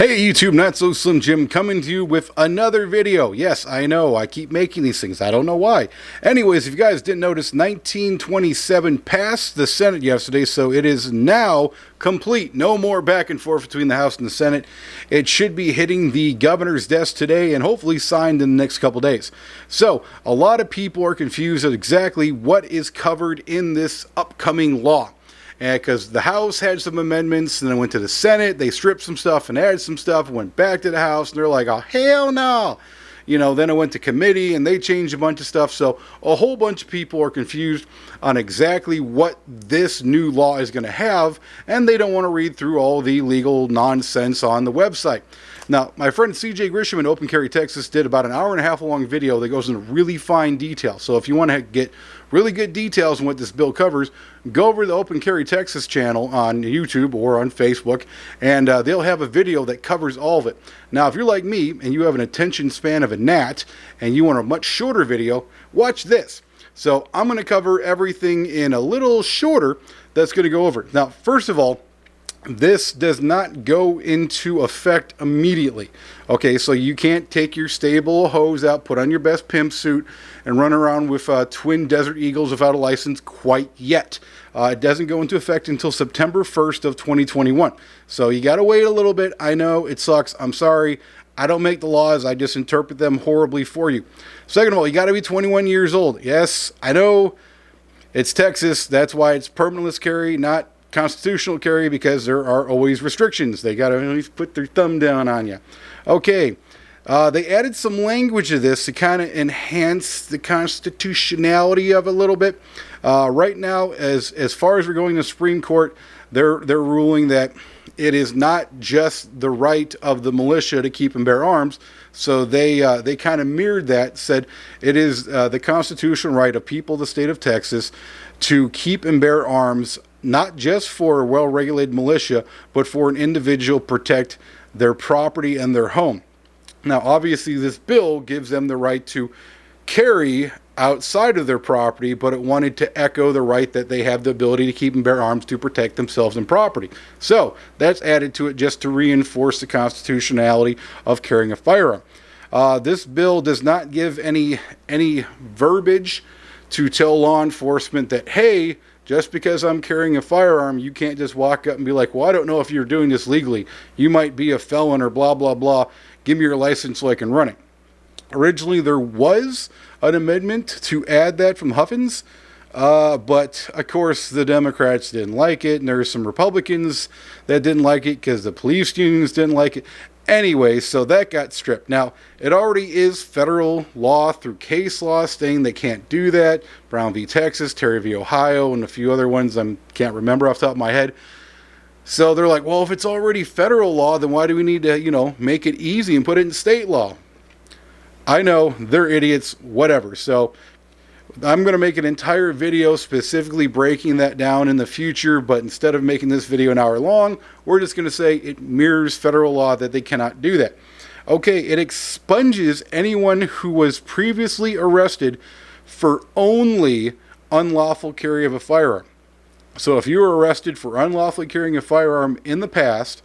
Hey YouTube, Not So Slim Jim coming to you with another video. Yes, I know, I keep making these things. I don't know why. Anyways, if you guys didn't notice, 1927 passed the Senate yesterday, so it is now complete. No more back and forth between the House and the Senate. It should be hitting the governor's desk today and hopefully signed in the next couple days. So, a lot of people are confused at exactly what is covered in this upcoming law. Because the House had some amendments, and then went to the Senate, they stripped some stuff and added some stuff, went back to the House, and they're like, oh, hell no. You know, then it went to committee, and they changed a bunch of stuff. So a whole bunch of people are confused on exactly what this new law is going to have, and they don't want to read through all the legal nonsense on the website. Now, my friend CJ Grisham in Open Carry, Texas, did about an hour and a half long video that goes into really fine detail. So if you want to get really good details on what this bill covers, go over to the Open Carry Texas channel on YouTube or on Facebook, and they'll have a video that covers all of it. Now, if you're like me and you have an attention span of a gnat and you want a much shorter video, watch this. So I'm going to cover everything in a little shorter that's going to go over it. Now, first of all, this does not go into effect immediately. Okay, so you can't take your stable hose out, put on your best pimp suit, and run around with twin Desert Eagles without a license quite yet. It doesn't go into effect until September 1st of 2021. So you got to wait a little bit. I know it sucks. I'm sorry. I don't make the laws. I just interpret them horribly for you. Second of all, you got to be 21 years old. Yes, I know it's Texas. That's why it's permitless carry, not constitutional carry, because there are always restrictions. They got to at least put their thumb down on you. Okay, they added some language to this to kind of enhance the constitutionality of it a little bit. Right now, as far as we're going to the Supreme Court, they're ruling that it is not just the right of the militia to keep and bear arms. So they kind of mirrored that, said it is the constitutional right of people of the state of Texas to keep and bear arms, not just for a well-regulated militia, but for an individual protect their property and their home. Now, obviously, this bill gives them the right to carry outside of their property, but it wanted to echo the right that they have the ability to keep and bear arms to protect themselves and property. So that's added to it just to reinforce the constitutionality of carrying a firearm. This bill does not give any verbiage to tell law enforcement that, hey, just because I'm carrying a firearm, you can't just walk up and be like, well, I don't know if you're doing this legally. You might be a felon or blah, blah, blah. Give me your license so I can run it. Originally, there was an amendment to add that from Huffins, but, of course, the Democrats didn't like it, and there were some Republicans that didn't like it because the police unions didn't like it. Anyway, so that got stripped. Now, it already is federal law through case law saying they can't do that. Brown v. Texas, Terry v. Ohio, and a few other ones I can't remember off the top of my head. So they're like, well, if it's already federal law, then why do we need to, make it easy and put it in state law? I know, they're idiots, whatever. So I'm going to make an entire video specifically breaking that down in the future, but instead of making this video an hour long, we're just going to say it mirrors federal law that they cannot do that. Okay, it expunges anyone who was previously arrested for only unlawful carry of a firearm. So if you were arrested for unlawfully carrying a firearm in the past,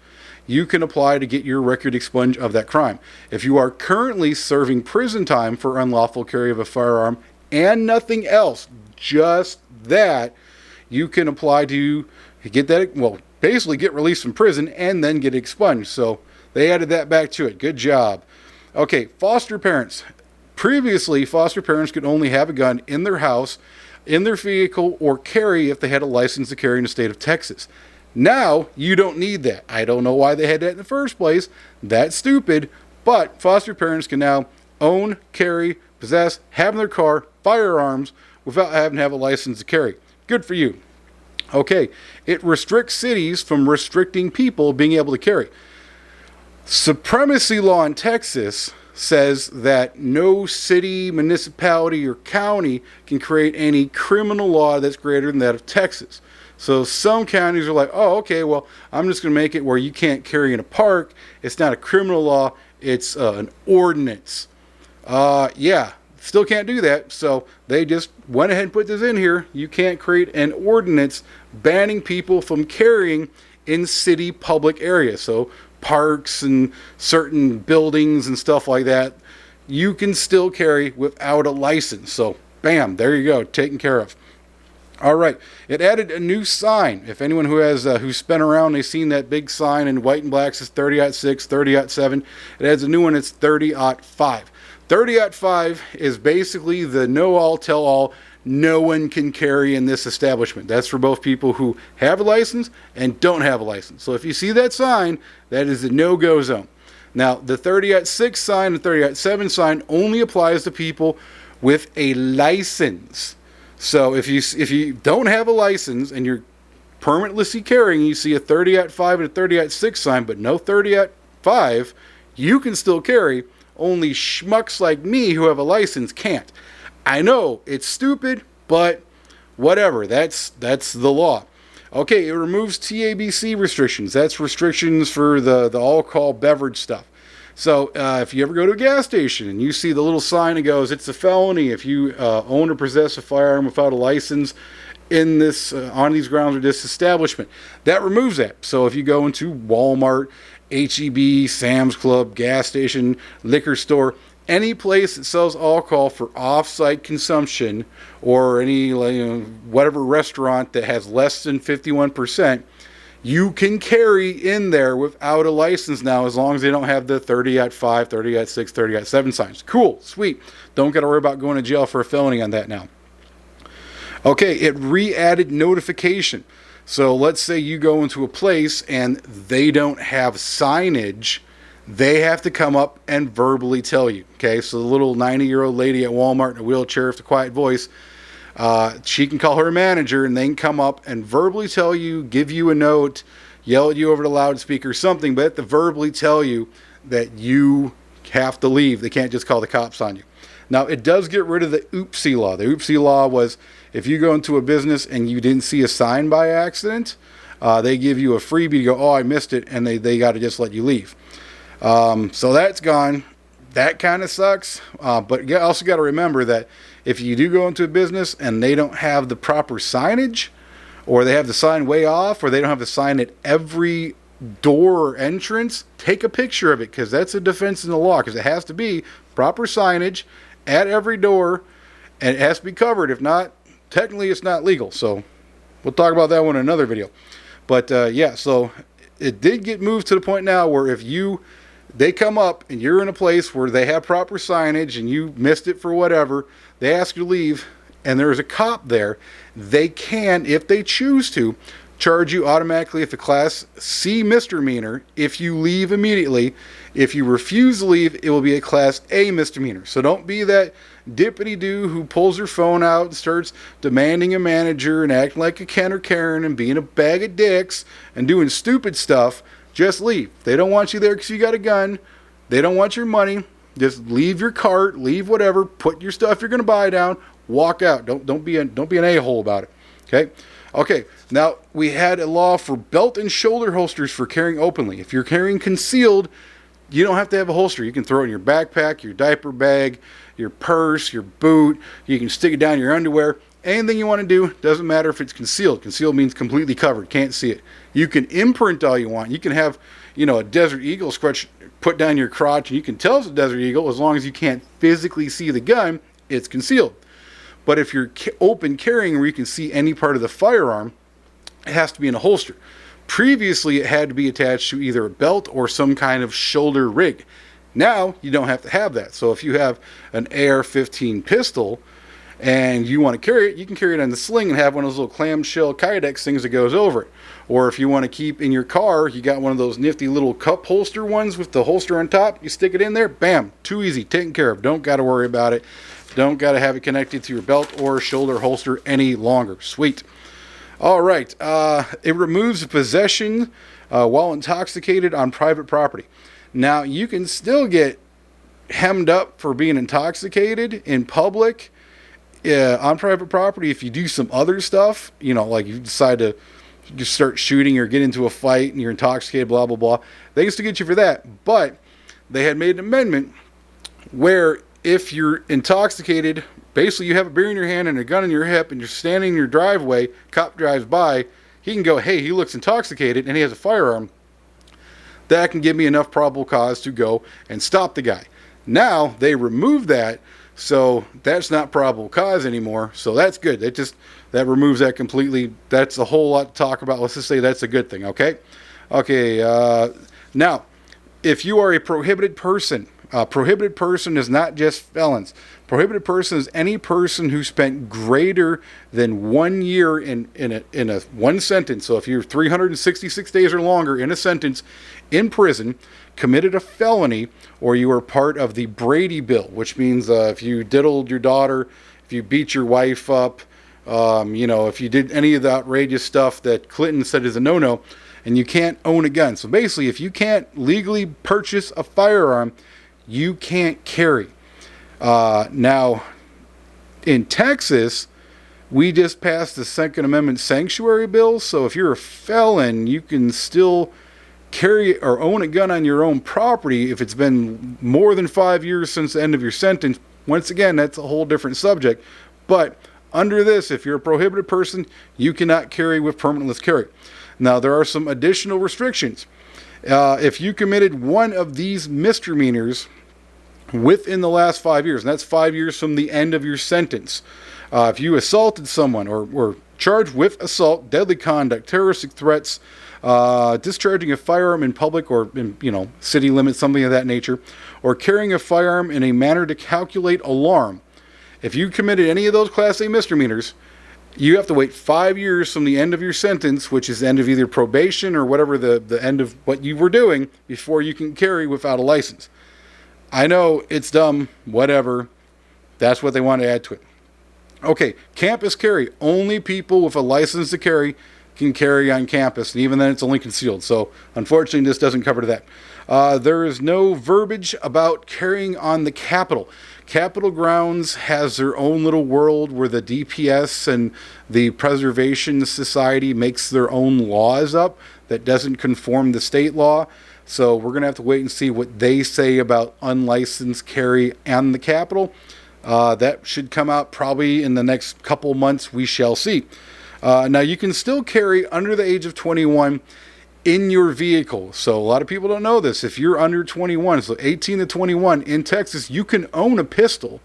you can apply to get your record expunged of that crime. If you are currently serving prison time for unlawful carry of a firearm and nothing else, just that, you can apply to get that, well, basically get released from prison and then get expunged. So they added that back to it. Good job. Okay, foster parents. Previously, foster parents could only have a gun in their house, in their vehicle, or carry if they had a license to carry in the state of Texas. Now, you don't need that. I don't know why they had that in the first place. That's stupid. But foster parents can now own, carry, possess, have in their car firearms without having to have a license to carry. Good for you. Okay, it restricts cities from restricting people being able to carry. Supremacy law in Texas says that no city, municipality, or county can create any criminal law that's greater than that of Texas. So some counties are like, oh, okay, well, I'm just going to make it where you can't carry in a park. It's not a criminal law. It's an ordinance. Yeah, still can't do that. So they just went ahead and put this in here. You can't create an ordinance banning people from carrying in city public areas. So parks and certain buildings and stuff like that, you can still carry without a license. So bam, there you go, taken care of. All right, it added a new sign. If anyone who has who's spun around, they've seen that big sign in white and black says 30-6, 30-7. It adds a new one. It's 30-5. 30-5 is basically the know all, tell all. No one can carry in this establishment. That's for both people who have a license and don't have a license. So if you see that sign, that is a no-go zone. Now, the 30-6 sign and 30-7 sign only applies to people with a license. So if you don't have a license and you're permitlessly carrying, you see a 30-5 and a 30-6 sign, but no 30-5, you can still carry. Only schmucks like me who have a license can't. I know it's stupid, but whatever. That's the law. Okay, it removes TABC restrictions. That's restrictions for the alcohol beverage stuff. So if you ever go to a gas station and you see the little sign that goes, it's a felony if you own or possess a firearm without a license in this on these grounds or this establishment, that removes that. So if you go into Walmart, HEB, Sam's Club, gas station, liquor store, any place that sells alcohol for off-site consumption, or any whatever restaurant that has less than 51%, you can carry in there without a license now, as long as they don't have the 30-5, 30-6, 30-7 signs. Cool, sweet. Don't got to worry about going to jail for a felony on that now. Okay, it re-added notification. So let's say you go into a place and they don't have signage. They have to come up and verbally tell you. Okay, so the little 90-year-old lady at Walmart in a wheelchair with a quiet voice, she can call her manager and they can come up and verbally tell you, give you a note, yell at you over the loudspeaker, something, but to verbally tell you that you have to leave. They can't just call the cops on you. Now, it does get rid of the oopsie law. The oopsie law was if you go into a business and you didn't see a sign by accident, they give you a freebie to go, oh, I missed it, and they got to just let you leave. So that's gone. That kind of sucks. But you also got to remember that if you do go into a business and they don't have the proper signage, or they have the sign way off, or they don't have the sign at every door or entrance, take a picture of it, because that's a defense in the law, because it has to be proper signage at every door, and it has to be covered. If not, technically it's not legal. So we'll talk about that one in another video. But yeah, so it did get moved to the point now where if they come up and you're in a place where they have proper signage and you missed it for whatever, they ask you to leave and there's a cop there, they can, if they choose to, charge you automatically with a Class C misdemeanor if you leave immediately. If you refuse to leave, it will be a Class A misdemeanor. So don't be that dippity-doo who pulls her phone out and starts demanding a manager and acting like a Ken or Karen and being a bag of dicks and doing stupid stuff. Just leave. They don't want you there because you got a gun. They don't want your money. Just leave your cart, leave whatever, put your stuff you're going to buy down, walk out. Don't be an a-hole about it. Okay. Now, we had a law for belt and shoulder holsters for carrying openly. If you're carrying concealed, you don't have to have a holster. You can throw it in your backpack, your diaper bag, your purse, your boot. You can stick it down your underwear. Anything you want to do, doesn't matter if it's concealed. Concealed means completely covered, can't see it. You can imprint all you want. You can have, a Desert Eagle scratch put down your crotch, and you can tell it's a Desert Eagle. As long as you can't physically see the gun, it's concealed. But if you're open carrying where you can see any part of the firearm, it has to be in a holster. Previously, it had to be attached to either a belt or some kind of shoulder rig. Now, you don't have to have that. So if you have an AR-15 pistol and you want to carry it, you can carry it on the sling and have one of those little clamshell Kydex things that goes over it. Or if you want to keep in your car, you got one of those nifty little cup holster ones with the holster on top. You stick it in there, bam, too easy, taken care of. Don't got to worry about it. Don't got to have it connected to your belt or shoulder holster any longer. Sweet. All right. It removes possession while intoxicated on private property. Now, you can still get hemmed up for being intoxicated in public on private property if you do some other stuff. Like you decide to just start shooting or get into a fight and you're intoxicated, blah, blah, blah. They used to get you for that. But they had made an amendment where if you're intoxicated, basically you have a beer in your hand and a gun in your hip and you're standing in your driveway, cop drives by, he can go, hey, he looks intoxicated and he has a firearm. that can give me enough probable cause to go and stop the guy. Now they remove that, so that's not probable cause anymore. So that's good. That removes that completely. That's a whole lot to talk about. Let's just say that's a good thing. Okay. Now, if you are a prohibited person, prohibited person is not just felons. Prohibited person is any person who spent greater than 1 year in a one sentence. So if you're 366 days or longer in a sentence in prison, committed a felony, or you are part of the Brady Bill, which means if you diddled your daughter, if you beat your wife up, if you did any of the outrageous stuff that Clinton said is a no-no, and you can't own a gun. So basically, if you can't legally purchase a firearm, you can't carry. Now, in Texas, we just passed the Second Amendment sanctuary bill. So if you're a felon, you can still carry or own a gun on your own property if it's been more than 5 years since the end of your sentence. Once again, that's a whole different subject. But under this, if you're a prohibited person, you cannot carry with permitless carry. Now, there are some additional restrictions. If you committed one of these misdemeanors within the last 5 years, and that's 5 years from the end of your sentence, if you assaulted someone or were charged with assault, deadly conduct, terroristic threats, discharging a firearm in public or in city limits, something of that nature, or carrying a firearm in a manner to calculate alarm. If you committed any of those Class A misdemeanors, you have to wait 5 years from the end of your sentence, which is the end of either probation or whatever the end of what you were doing, before you can carry without a license. I know it's dumb, whatever. That's what they want to add to it. Okay, campus carry. Only people with a license to carry can carry on campus, and even then it's only concealed. So unfortunately, this doesn't cover that. There is no verbiage about carrying on the Capitol. Capitol grounds has their own little world where the DPS and the Preservation Society makes their own laws up that doesn't conform to state law. So we're going to have to wait and see what they say about unlicensed carry on the Capitol. That should come out probably in the next couple months. We shall see. Now, you can still carry under the age of 21 in your vehicle. So a lot of people don't know this. If you're under 21, so 18 to 21 in Texas, you can own a pistol.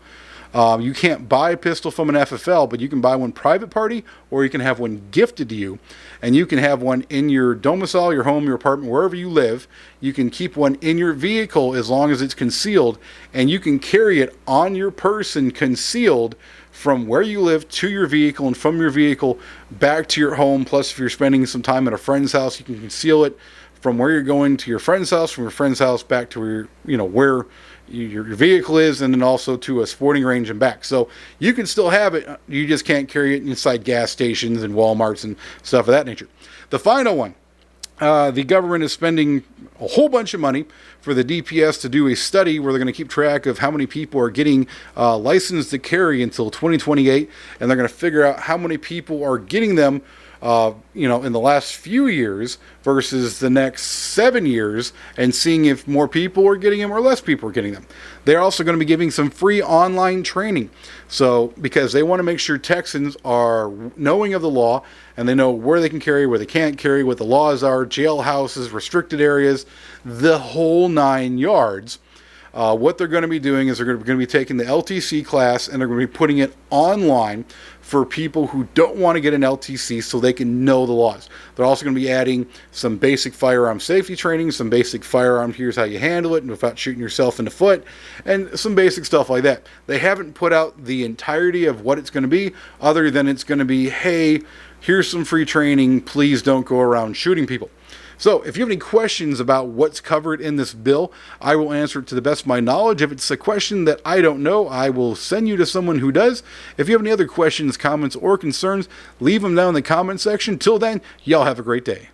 You can't buy a pistol from an FFL, but you can buy one private party, or you can have one gifted to you, and you can have one in your domicile, your home, your apartment, wherever you live. You can keep one in your vehicle as long as it's concealed, and you can carry it on your person concealed from where you live to your vehicle, and from your vehicle back to your home. Plus, if you're spending some time at a friend's house, you can conceal it from where you're going to your friend's house, from your friend's house back to where your vehicle is, and then also to a sporting range and back. So you can still have it, you just can't carry it inside gas stations and Walmarts and stuff of that nature. The final one, the government is spending a whole bunch of money for the DPS to do a study where they're going to keep track of how many people are getting licensed to carry until 2028, and they're going to figure out how many people are getting them in the last few years versus the next 7 years, and seeing if more people are getting them or less people are getting them. They're also going to be giving some free online training. So, because they want to make sure Texans are knowing of the law, and they know where they can carry, where they can't carry, what the laws are, jailhouses, restricted areas, the whole 9 yards. What they're going to be doing is they're going to be taking the LTC class, and they're going to be putting it online for people who don't want to get an LTC so they can know the laws. They're also going to be adding some basic firearm safety training, some basic firearm, here's how you handle it and without shooting yourself in the foot, and some basic stuff like that. They haven't put out the entirety of what it's going to be, other than it's going to be, hey, here's some free training, please don't go around shooting people. So if you have any questions about what's covered in this bill, I will answer it to the best of my knowledge. If it's a question that I don't know, I will send you to someone who does. If you have any other questions, comments, or concerns, leave them down in the comment section. Till then, y'all have a great day.